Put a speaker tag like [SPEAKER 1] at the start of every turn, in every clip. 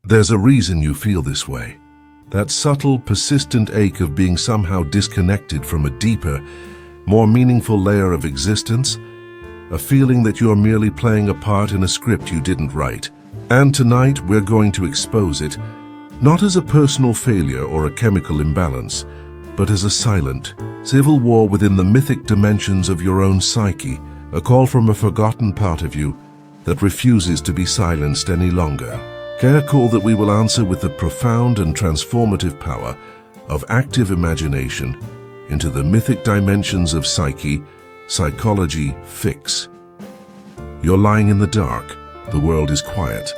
[SPEAKER 1] There's a reason you feel this way. That subtle, persistent ache of being somehow disconnected from a deeper, more meaningful layer of existence, a feeling that you're merely playing a part in a script you didn't write. And tonight we're going to expose it, not as a personal failure or a chemical imbalance, but as a silent, civil war within the mythic dimensions of your own psyche, a call from a forgotten part of you that refuses to be silenced any longer. A call that we will answer with the profound and transformative power of active imagination into the mythic dimensions of psyche, psychology, fix. You're lying in the dark, the world is quiet,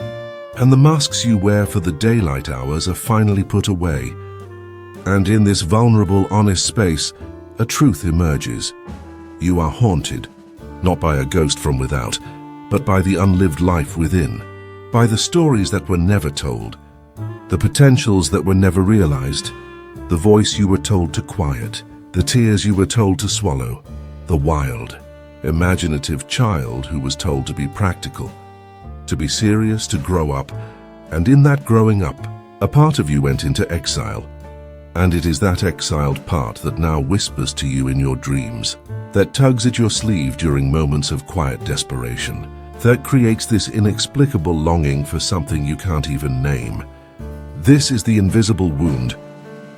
[SPEAKER 1] and the masks you wear for the daylight hours are finally put away. And in this vulnerable, honest space, a truth emerges. You are haunted, not by a ghost from without, but by the unlived life within, by the stories that were never told, the potentials that were never realized, the voice you were told to quiet, the tears you were told to swallow, the wild, imaginative child who was told to be practical, to be serious, to grow up, and in that growing up, a part of you went into exile. And it is that exiled part that now whispers to you in your dreams, that tugs at your sleeve during moments of quiet desperation, that creates this inexplicable longing for something you can't even name. This is the invisible wound,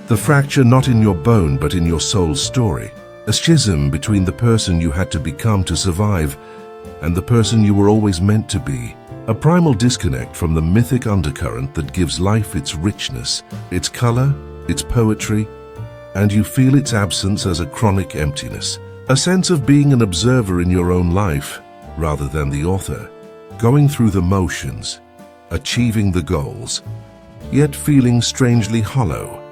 [SPEAKER 1] the fracture not in your bone but in your soul's story, a schism between the person you had to become to survive and the person you were always meant to be, a primal disconnect from the mythic undercurrent that gives life its richness, its color, its poetry, and you feel its absence as a chronic emptiness, a sense of being an observer in your own life rather than the author, going through the motions, achieving the goals, yet feeling strangely hollow,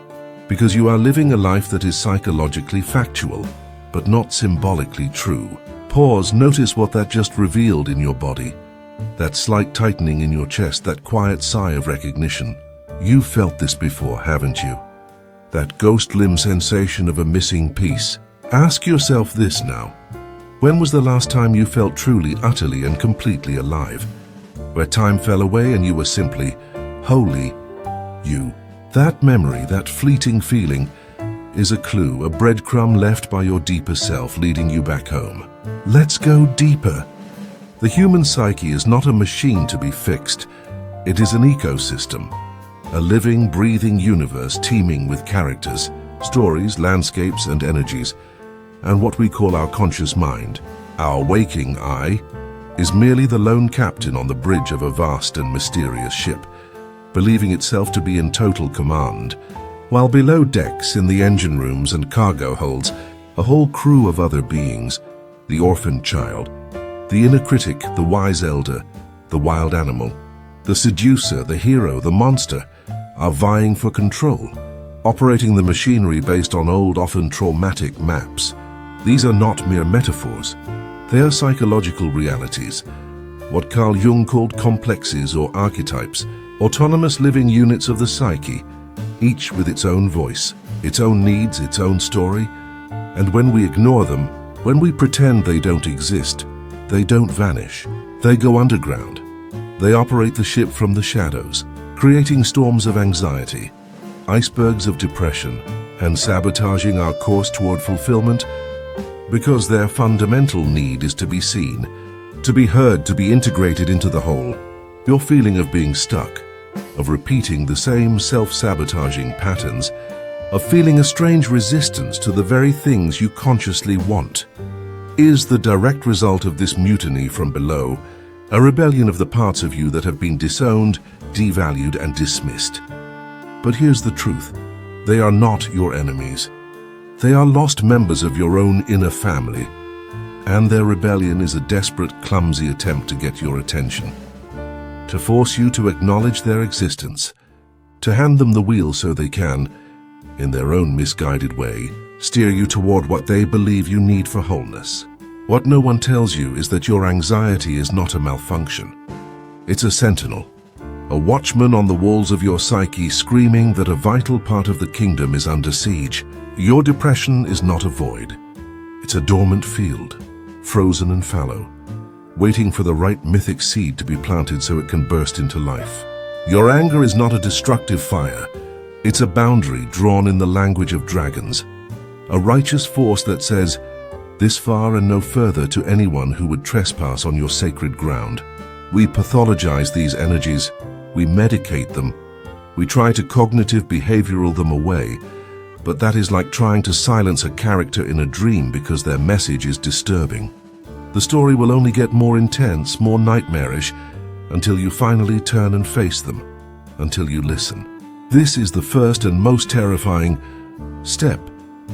[SPEAKER 1] because you are living a life that is psychologically factual, but not symbolically true. Pause, notice what that just revealed in your body, that slight tightening in your chest, that quiet sigh of recognition. You've felt this before, haven't you? That ghost limb sensation of a missing piece. Ask yourself this now. When was the last time you felt truly, utterly, and completely alive? Where time fell away and you were simply, wholly, you. That memory, that fleeting feeling, is a clue, a breadcrumb left by your deeper self leading you back home. Let's go deeper. The human psyche is not a machine to be fixed. It is an ecosystem. A living, breathing universe teeming with characters, stories, landscapes, and energies. And what we call our conscious mind, our waking I, is merely the lone captain on the bridge of a vast and mysterious ship, believing itself to be in total command, while below decks, in the engine rooms and cargo holds, a whole crew of other beings, the orphaned child, the inner critic, the wise elder, the wild animal, the seducer, the hero, the monster, are vying for control, operating the machinery based on old, often traumatic maps. These are not mere metaphors. They are psychological realities, what Carl Jung called complexes or archetypes, autonomous living units of the psyche, each with its own voice, its own needs, its own story. And when we ignore them, when we pretend they don't exist, they don't vanish. They go underground. They operate the ship from the shadows, creating storms of anxiety, icebergs of depression, and sabotaging our course toward fulfillment, because their fundamental need is to be seen, to be heard, to be integrated into the whole. Your feeling of being stuck, of repeating the same self-sabotaging patterns, of feeling a strange resistance to the very things you consciously want, is the direct result of this mutiny from below, a rebellion of the parts of you that have been disowned, devalued, and dismissed. But here's the truth. They are not your enemies. They are lost members of your own inner family, and their rebellion is a desperate, clumsy attempt to get your attention, to force you to acknowledge their existence, to hand them the wheel so they can, in their own misguided way, steer you toward what they believe you need for wholeness. What no one tells you is that your anxiety is not a malfunction. It's a sentinel, a watchman on the walls of your psyche screaming that a vital part of the kingdom is under siege. Your depression is not a void. It's a dormant field, frozen and fallow, waiting for the right mythic seed to be planted so it can burst into life. Your anger is not a destructive fire. It's a boundary drawn in the language of dragons. A righteous force that says, "This far and no further" to anyone who would trespass on your sacred ground. We pathologize these energies. We medicate them. We try to cognitive behavioral them away. But that is like trying to silence a character in a dream because their message is disturbing. The story will only get more intense, more nightmarish, until you finally turn and face them, until you listen. This is the first and most terrifying step,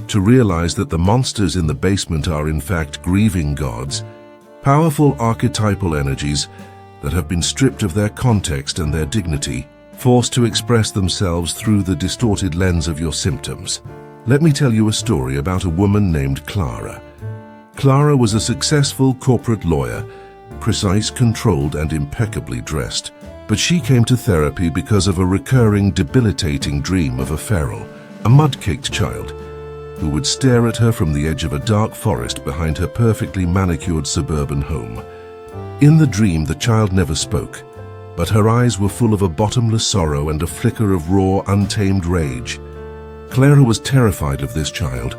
[SPEAKER 1] to realize that the monsters in the basement are in fact grieving gods, powerful archetypal energies that have been stripped of their context and their dignity, forced to express themselves through the distorted lens of your symptoms. Let me tell you a story about a woman named Clara. Clara was a successful corporate lawyer, precise, controlled, and impeccably dressed. But she came to therapy because of a recurring, debilitating dream of a feral, a mud-caked child, who would stare at her from the edge of a dark forest behind her perfectly manicured suburban home. In the dream, the child never spoke, but her eyes were full of a bottomless sorrow and a flicker of raw, untamed rage. Clara was terrified of this child,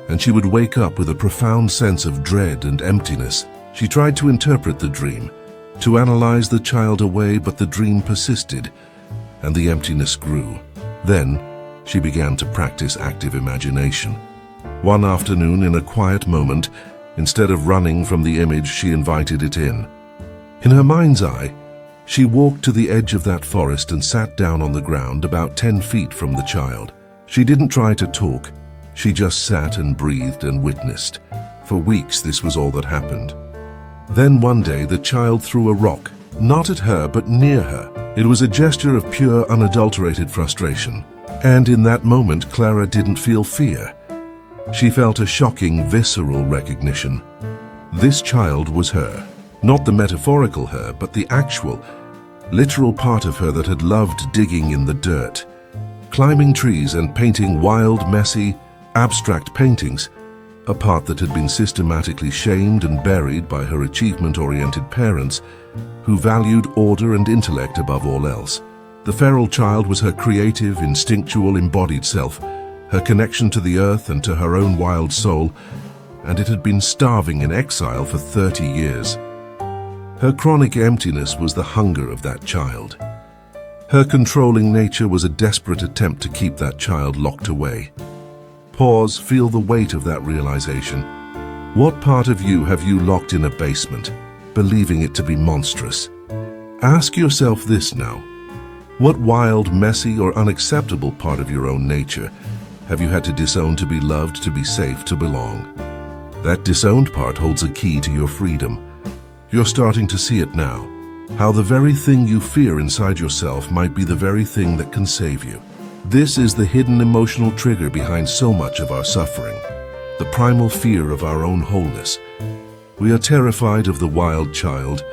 [SPEAKER 1] and she would wake up with a profound sense of dread and emptiness. She tried to interpret the dream, to analyze the child away, but the dream persisted, and the emptiness grew. Then, she began to practice active imagination. One afternoon, in a quiet moment, instead of running from the image, she invited it in. In her mind's eye, she walked to the edge of that forest and sat down on the ground about 10 feet from the child. She didn't try to talk. She just sat and breathed and witnessed. For weeks, this was all that happened. Then one day, the child threw a rock, not at her, but near her. It was a gesture of pure, unadulterated frustration. And in that moment, Clara didn't feel fear. She felt a shocking, visceral recognition. This child was her. Not the metaphorical her, but the actual, literal part of her that had loved digging in the dirt, climbing trees and painting wild, messy, abstract paintings, a part that had been systematically shamed and buried by her achievement-oriented parents, who valued order and intellect above all else. The feral child was her creative, instinctual, embodied self, her connection to the earth and to her own wild soul, and it had been starving in exile for 30 years. Her chronic emptiness was the hunger of that child. Her controlling nature was a desperate attempt to keep that child locked away. Pause, feel the weight of that realization. What part of you have you locked in a basement, believing it to be monstrous? Ask yourself this now. What wild, messy, or unacceptable part of your own nature have you had to disown to be loved, to be safe, to belong? That disowned part holds a key to your freedom. You're starting to see it now, how the very thing you fear inside yourself might be the very thing that can save you. This is the hidden emotional trigger behind so much of our suffering, the primal fear of our own wholeness. We are terrified of the wild child,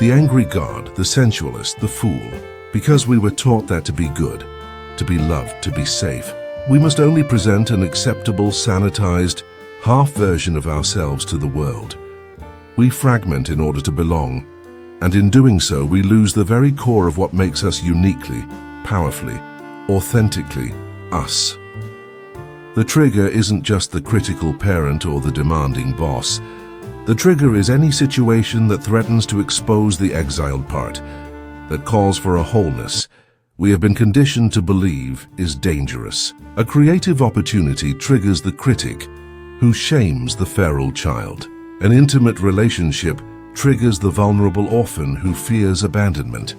[SPEAKER 1] the angry god, the sensualist, the fool, because we were taught that to be good, to be loved, to be safe, we must only present an acceptable, sanitized, half version of ourselves to the world. We fragment in order to belong, and in doing so, we lose the very core of what makes us uniquely, powerfully, authentically us. The trigger isn't just the critical parent or the demanding boss. The trigger is any situation that threatens to expose the exiled part, that calls for a wholeness we have been conditioned to believe is dangerous. A creative opportunity triggers the critic who shames the feral child. An intimate relationship triggers the vulnerable orphan who fears abandonment.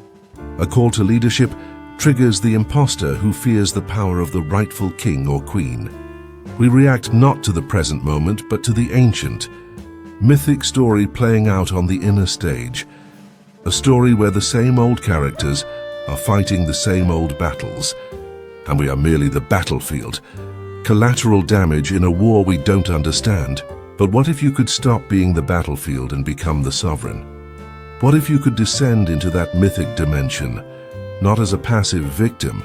[SPEAKER 1] A call to leadership triggers the imposter who fears the power of the rightful king or queen. We react not to the present moment, but to the ancient, mythic story playing out on the inner stage. A story where the same old characters are fighting the same old battles, and we are merely the battlefield, collateral damage in a war we don't understand. But what if you could stop being the battlefield and become the sovereign? What if you could descend into that mythic dimension, not as a passive victim,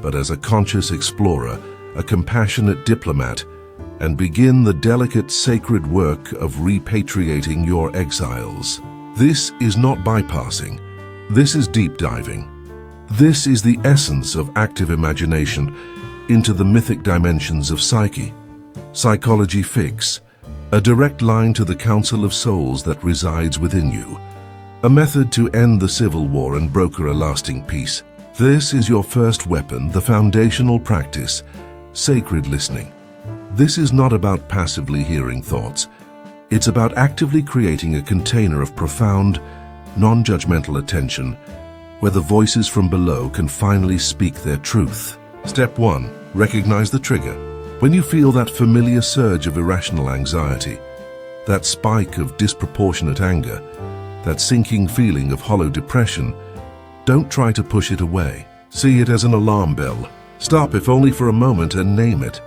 [SPEAKER 1] but as a conscious explorer, a compassionate diplomat, and begin the delicate, sacred work of repatriating your exiles? This is not bypassing. This is deep diving. This is the essence of active imagination into the mythic dimensions of Psyche. Psychology Fix, a direct line to the council of souls that resides within you. A method to end the civil war and broker a lasting peace. This is your first weapon, the foundational practice, sacred listening. This is not about passively hearing thoughts. It's about actively creating a container of profound, non-judgmental attention where the voices from below can finally speak their truth. Step 1. Recognize the trigger. When you feel that familiar surge of irrational anxiety, that spike of disproportionate anger, that sinking feeling of hollow depression, don't try to push it away. See it as an alarm bell. Stop, if only for a moment, and name it.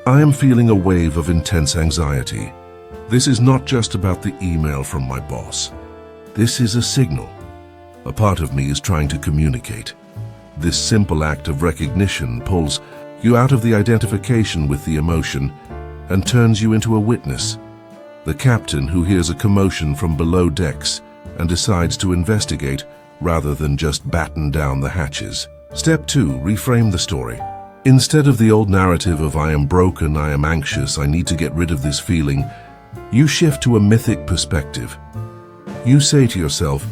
[SPEAKER 1] I am feeling a wave of intense anxiety. This is not just about the email from my boss. This is a signal. A part of me is trying to communicate. This simple act of recognition pulls you out of the identification with the emotion and turns you into a witness, the captain who hears a commotion from below decks and decides to investigate rather than just batten down the hatches. Step 2. Reframe the story. Instead of the old narrative of I am broken, I am anxious, I need to get rid of this feeling, you shift to a mythic perspective. You say to yourself,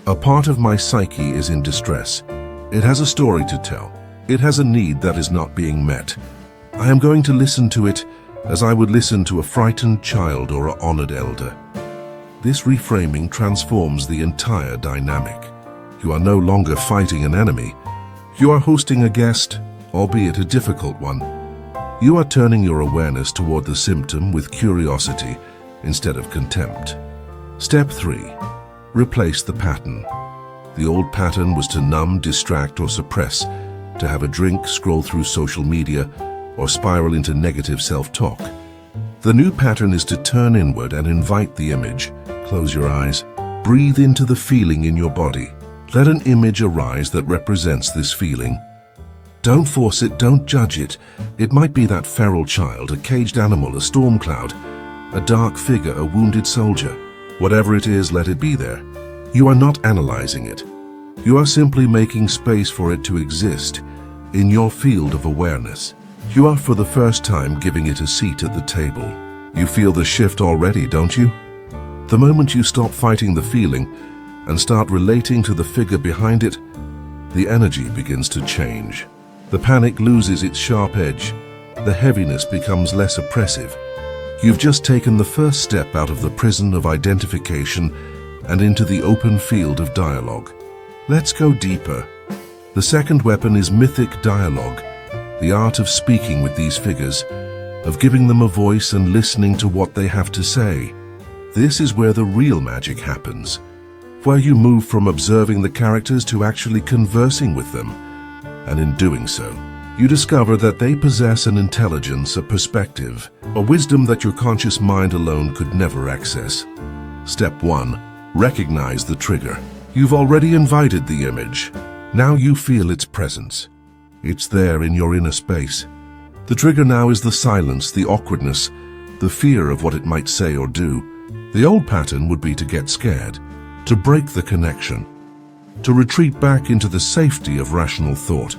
[SPEAKER 1] a part of my psyche is in distress. It has a story to tell. It has a need that is not being met. I am going to listen to it as I would listen to a frightened child or an honored elder. This reframing transforms the entire dynamic. You are no longer fighting an enemy. You are hosting a guest, albeit a difficult one. You are turning your awareness toward the symptom with curiosity instead of contempt. Step 3. Replace the pattern. The old pattern was to numb, distract, or suppress, to have a drink, scroll through social media, or spiral into negative self-talk. The new pattern is to turn inward and invite the image. Close your eyes. Breathe into the feeling in your body. Let an image arise that represents this feeling. Don't force it, don't judge it. It might be that feral child, a caged animal, a storm cloud, a dark figure, a wounded soldier. Whatever it is, let it be there. You are not analyzing it. You are simply making space for it to exist in your field of awareness. You are for the first time giving it a seat at the table. You feel the shift already, don't you? The moment you stop fighting the feeling and start relating to the figure behind it, the energy begins to change. The panic loses its sharp edge. The heaviness becomes less oppressive. You've just taken the first step out of the prison of identification and into the open field of dialogue. Let's go deeper. The second weapon is mythic dialogue, the art of speaking with these figures, of giving them a voice and listening to what they have to say. This is where the real magic happens, where you move from observing the characters to actually conversing with them. And in doing so, you discover that they possess an intelligence, a perspective, a wisdom that your conscious mind alone could never access. Step 1. Recognize the trigger. You've already invited the image. Now you feel its presence. It's there in your inner space. The trigger now is the silence, the awkwardness, the fear of what it might say or do. The old pattern would be to get scared, to break the connection, to retreat back into the safety of rational thought.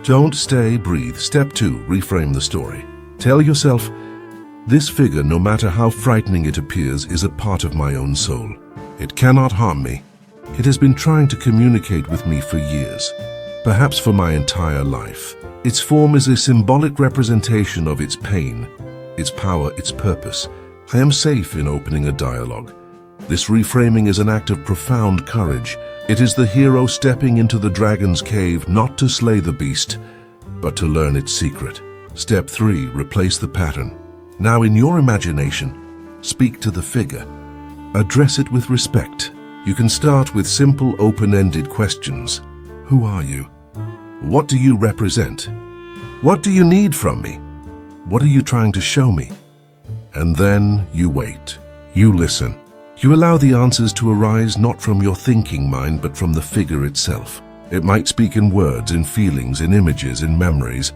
[SPEAKER 1] Don't stay, breathe. Step 2. Reframe the story. Tell yourself, this figure, no matter how frightening it appears, is a part of my own soul. It cannot harm me. It has been trying to communicate with me for years, perhaps for my entire life. Its form is a symbolic representation of its pain, its power, its purpose. I am safe in opening a dialogue. This reframing is an act of profound courage. It is the hero stepping into the dragon's cave not to slay the beast, but to learn its secret. Step 3. Replace the pattern. Now in your imagination, speak to the figure. Address it with respect. You can start with simple, open-ended questions. Who are you? What do you represent? What do you need from me? What are you trying to show me? And then you wait. You listen. You allow the answers to arise not from your thinking mind, but from the figure itself. It might speak in words, in feelings, in images, in memories.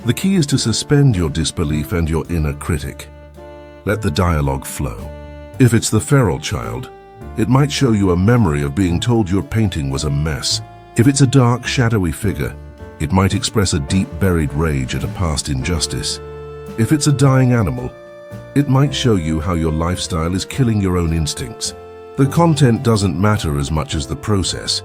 [SPEAKER 1] The key is to suspend your disbelief and your inner critic. Let the dialogue flow. If it's the feral child, it might show you a memory of being told your painting was a mess. If it's a dark, shadowy figure, it might express a deep buried rage at a past injustice. If it's a dying animal, it might show you how your lifestyle is killing your own instincts. The content doesn't matter as much as the process.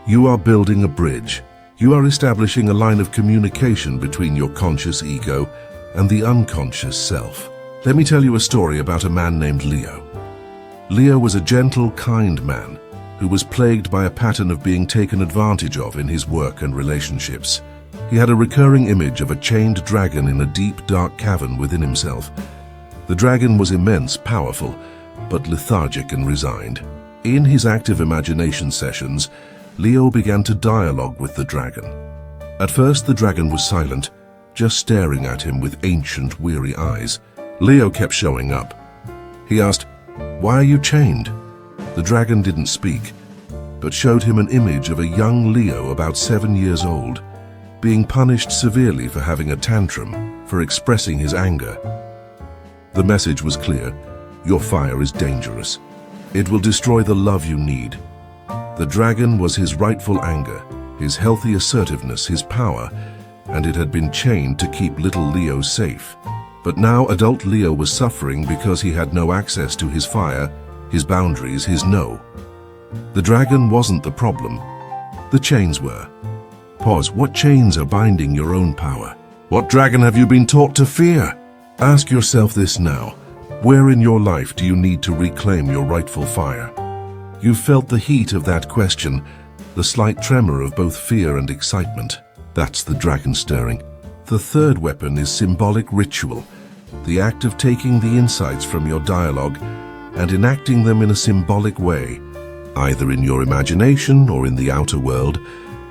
[SPEAKER 1] You are building a bridge. You are establishing a line of communication between your conscious ego and the unconscious self. Let me tell you a story about a man named Leo. Leo was a gentle, kind man who was plagued by a pattern of being taken advantage of in his work and relationships. He had a recurring image of a chained dragon in a deep, dark cavern within himself. The dragon was immense, powerful, but lethargic and resigned. In his active imagination sessions, Leo began to dialogue with the dragon. At first, the dragon was silent, just staring at him with ancient, weary eyes. Leo kept showing up. He asked, "Why are you chained?" The dragon didn't speak, but showed him an image of a young Leo about 7 years old, being punished severely for having a tantrum, for expressing his anger. The message was clear: your fire is dangerous. It will destroy the love you need. The dragon was his rightful anger, his healthy assertiveness, his power, and it had been chained to keep little Leo safe. But now adult Leo was suffering because he had no access to his fire, his boundaries, his no. The dragon wasn't the problem. The chains were. Pause. What chains are binding your own power? What dragon have you been taught to fear? Ask yourself this now. Where in your life do you need to reclaim your rightful fire? You've felt the heat of that question, the slight tremor of both fear and excitement. That's the dragon stirring. The third weapon is symbolic ritual, the act of taking the insights from your dialogue and enacting them in a symbolic way, either in your imagination or in the outer world,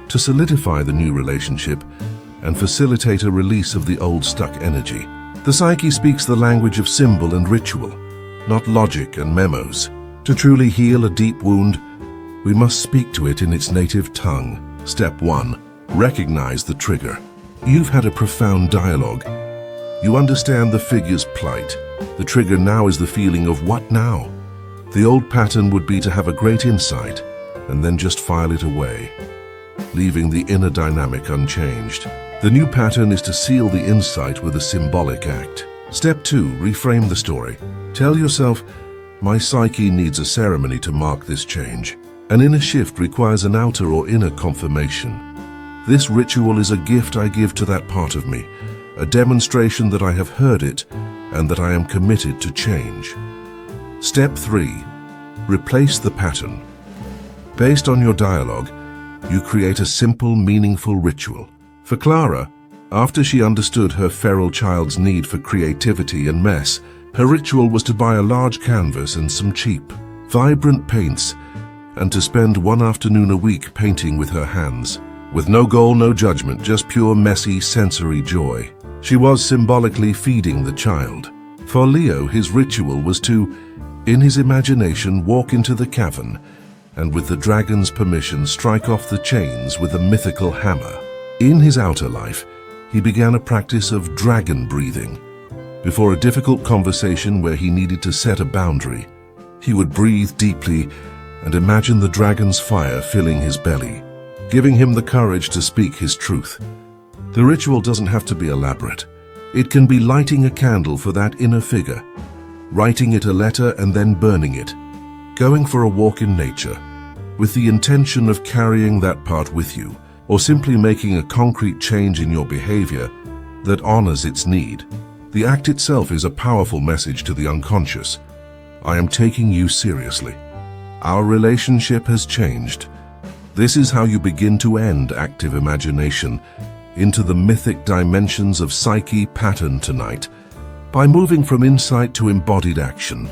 [SPEAKER 1] to solidify the new relationship and facilitate a release of the old stuck energy. The psyche speaks the language of symbol and ritual, not logic and memos. To truly heal a deep wound, we must speak to it in its native tongue. Step 1. Recognize the trigger. You've had a profound dialogue. You understand the figure's plight. The trigger now is the feeling of what now? The old pattern would be to have a great insight and then just file it away, leaving the inner dynamic unchanged. The new pattern is to seal the insight with a symbolic act. Step 2. Reframe the story. Tell yourself, my psyche needs a ceremony to mark this change. An inner shift requires an outer or inner confirmation. This ritual is a gift I give to that part of me, a demonstration that I have heard it and that I am committed to change. Step 3. Replace the pattern. Based on your dialogue, you create a simple, meaningful ritual. For Clara, after she understood her feral child's need for creativity and mess, her ritual was to buy a large canvas and some cheap, vibrant paints, and to spend one afternoon a week painting with her hands. With no goal, no judgment, just pure, messy, sensory joy. She was symbolically feeding the child. For Leo, his ritual was to, in his imagination, walk into the cavern and with the dragon's permission strike off the chains with a mythical hammer. In his outer life, he began a practice of dragon breathing. Before a difficult conversation where he needed to set a boundary, he would breathe deeply and imagine the dragon's fire filling his belly, giving him the courage to speak his truth. The ritual doesn't have to be elaborate. It can be lighting a candle for that inner figure, writing it a letter and then burning it, going for a walk in nature, with the intention of carrying that part with you, or simply making a concrete change in your behavior that honors its need. The act itself is a powerful message to the unconscious. I am taking you seriously. Our relationship has changed. This is how you begin to end active imagination into the mythic dimensions of psyche pattern tonight, by moving from insight to embodied action,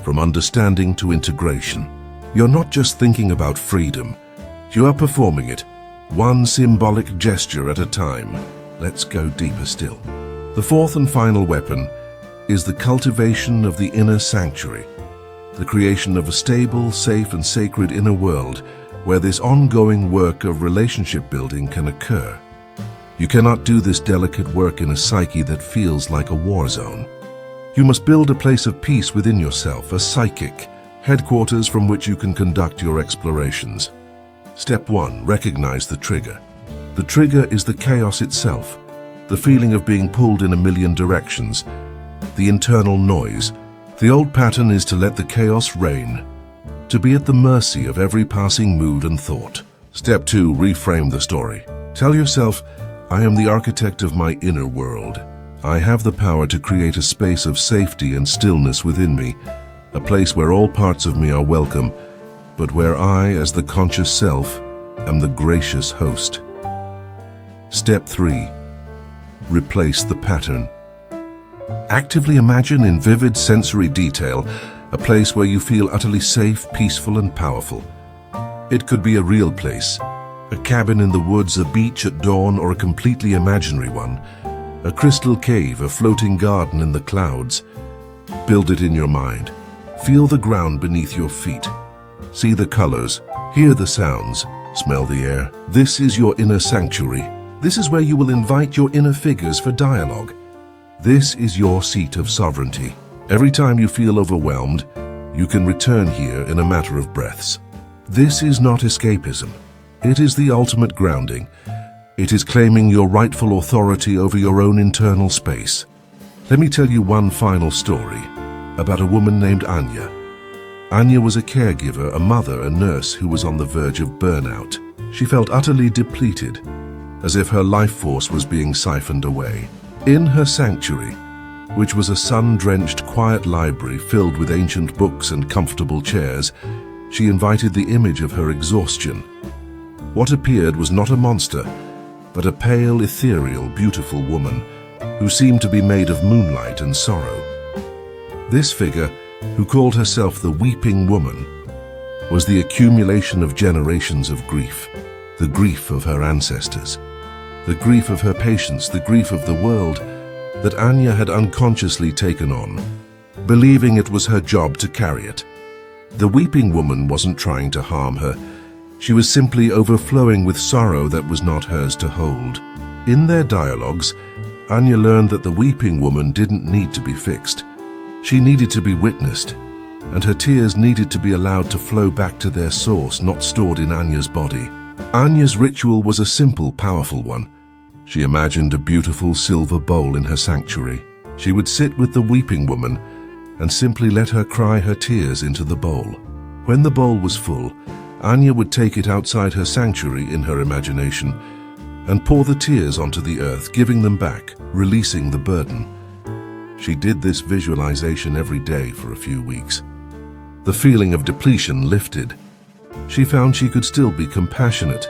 [SPEAKER 1] from understanding to integration. You're not just thinking about freedom, you are performing it, one symbolic gesture at a time. Let's go deeper still. The fourth and final weapon is the cultivation of the inner sanctuary, the creation of a stable, safe, and sacred inner world where this ongoing work of relationship building can occur. You cannot do this delicate work in a psyche that feels like a war zone. You must build a place of peace within yourself, a psychic headquarters from which you can conduct your explorations. Step 1. Recognize the trigger. The trigger is the chaos itself, the feeling of being pulled in a million directions, the internal noise. The old pattern is to let the chaos reign, to be at the mercy of every passing mood and thought. Step 2. Reframe the story. Tell yourself, I am the architect of my inner world. I have the power to create a space of safety and stillness within me, a place where all parts of me are welcome, but where I, as the conscious self, am the gracious host. Step 3. Replace the pattern. Actively imagine in vivid sensory detail a place where you feel utterly safe, peaceful, and powerful. It could be a real place, a cabin in the woods, a beach at dawn, or a completely imaginary one, a crystal cave, a floating garden in the clouds. Build it in your mind. Feel the ground beneath your feet. See the colors, hear the sounds, smell the air. This is your inner sanctuary. This is where you will invite your inner figures for dialogue. This is your seat of sovereignty. Every time you feel overwhelmed, you can return here in a matter of breaths. This is not escapism. It is the ultimate grounding. It is claiming your rightful authority over your own internal space. Let me tell you one final story about a woman named Anya. Anya was a caregiver, a mother, a nurse who was on the verge of burnout. She felt utterly depleted, as if her life force was being siphoned away. In her sanctuary, which was a sun-drenched, quiet library filled with ancient books and comfortable chairs, she invited the image of her exhaustion. What appeared was not a monster, but a pale, ethereal, beautiful woman who seemed to be made of moonlight and sorrow. This figure, who called herself the Weeping Woman, was the accumulation of generations of grief, the grief of her ancestors, the grief of her patients, the grief of the world that Anya had unconsciously taken on, believing it was her job to carry it. The Weeping Woman wasn't trying to harm her. She was simply overflowing with sorrow that was not hers to hold. In their dialogues, Anya learned that the Weeping Woman didn't need to be fixed. She needed to be witnessed, and her tears needed to be allowed to flow back to their source, not stored in Anya's body. Anya's ritual was a simple, powerful one. She imagined a beautiful silver bowl in her sanctuary. She would sit with the Weeping Woman and simply let her cry her tears into the bowl. When the bowl was full, Anya would take it outside her sanctuary in her imagination and pour the tears onto the earth, giving them back, releasing the burden. She did this visualization every day for a few weeks. The feeling of depletion lifted. She found she could still be compassionate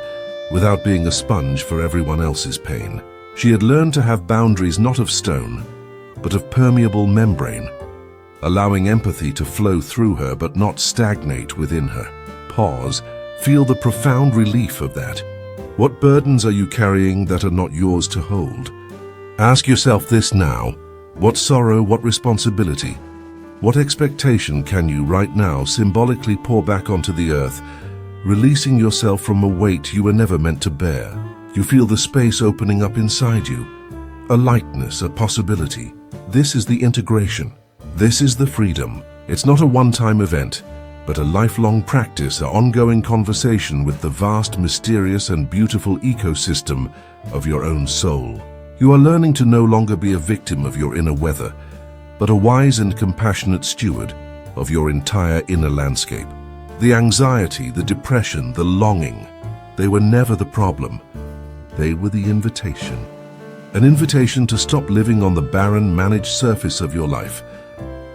[SPEAKER 1] without being a sponge for everyone else's pain. She had learned to have boundaries not of stone, but of permeable membrane, allowing empathy to flow through her but not stagnate within her. Pause. Feel the profound relief of that. What burdens are you carrying that are not yours to hold? Ask yourself this now. What sorrow, what responsibility, what expectation can you right now symbolically pour back onto the earth, releasing yourself from a weight you were never meant to bear? You feel the space opening up inside you, a lightness, a possibility. This is the integration. This is the freedom. It's not a one-time event, but a lifelong practice, an ongoing conversation with the vast, mysterious, and beautiful ecosystem of your own soul. You are learning to no longer be a victim of your inner weather, but a wise and compassionate steward of your entire inner landscape. The anxiety, the depression, the longing, they were never the problem. They were the invitation. An invitation to stop living on the barren, managed surface of your life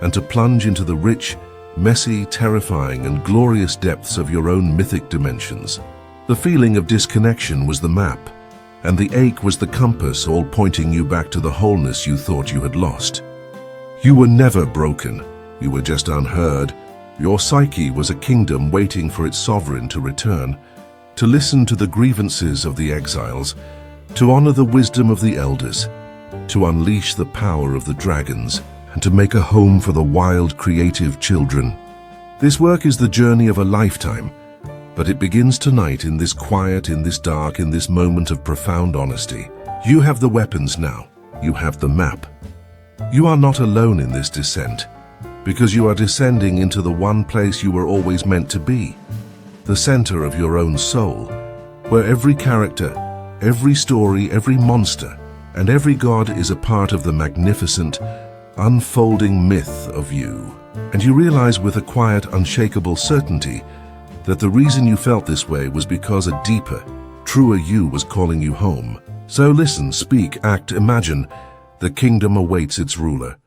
[SPEAKER 1] and to plunge into the rich, messy, terrifying, and glorious depths of your own mythic dimensions. The feeling of disconnection was the map, and the ache was the compass, all pointing you back to the wholeness you thought you had lost. You were never broken. You were just unheard. Your psyche was a kingdom waiting for its sovereign to return, to listen to the grievances of the exiles, to honor the wisdom of the elders, to unleash the power of the dragons, and to make a home for the wild, creative children. This work is the journey of a lifetime, but it begins tonight in this quiet, in this dark, in this moment of profound honesty. You have the weapons now. You have the map. You are not alone in this descent, because you are descending into the one place you were always meant to be. the center of your own soul, where every character, every story, every monster, and every god is a part of the magnificent, unfolding myth of you. And you realize with a quiet, unshakable certainty that the reason you felt this way was because a deeper, truer you was calling you home. So listen, speak, act, imagine. The kingdom awaits its ruler.